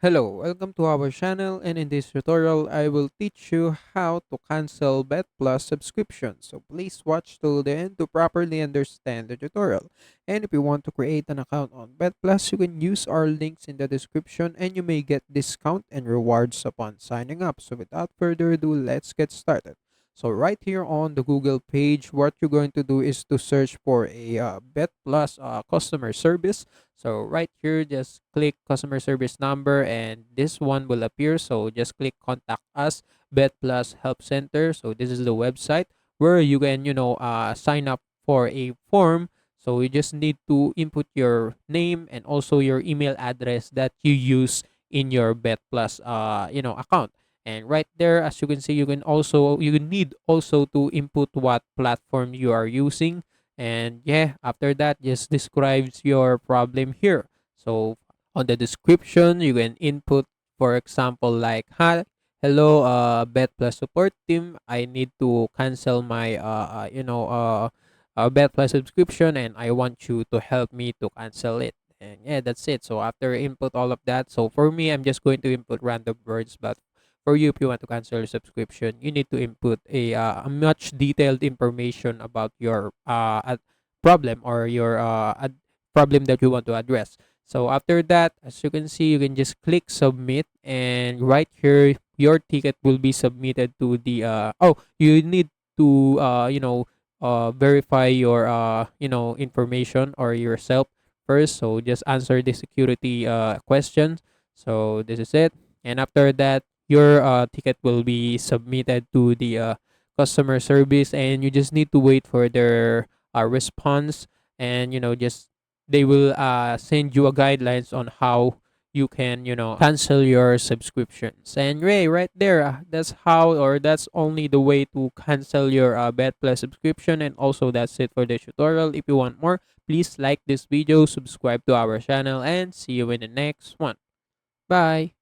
Hello, welcome to our channel, and in this tutorial I will teach you how to cancel Bet Plus subscription. So please watch till the end to properly understand the tutorial. And if you want to create an account on Bet Plus, you can use our links in the description and you may get discount and rewards upon signing up. So without further ado, let's get started. So right here on the Google page, what you're going to do is to search for a Bet Plus customer service. So right here, just click customer service number and this one will appear. So just click contact us, Bet Plus Help Center. So this is the website where you can, sign up for a form. So you just need to input your name and also your email address that you use in your Bet Plus, account. And right there, as you can see, you need also to input what platform you are using, and yeah, after that just describes your problem here. So on the description you can input, for example, like, hi, hello, Bet Plus support team, I need to cancel my Bet Plus subscription and I want you to help me to cancel it. And yeah, that's it. So after input all of that, so for me, I'm just going to input random words, but for you, if you want to cancel your subscription, you need to input a much detailed information about your problem or your problem that you want to address. So after that, as you can see, you can just click submit, and right here, your ticket will be submitted to the. You need to verify your information or yourself first. So just answer the security questions. So this is it, and after that, your ticket will be submitted to the customer service, and you just need to wait for their response. And just they will send you a guidelines on how you can cancel your subscriptions. And Ray, right there, that's how, or that's only the way to cancel your Bet Plus subscription. And also that's it for the tutorial. If you want more, please like this video, subscribe to our channel, and see you in the next one. Bye.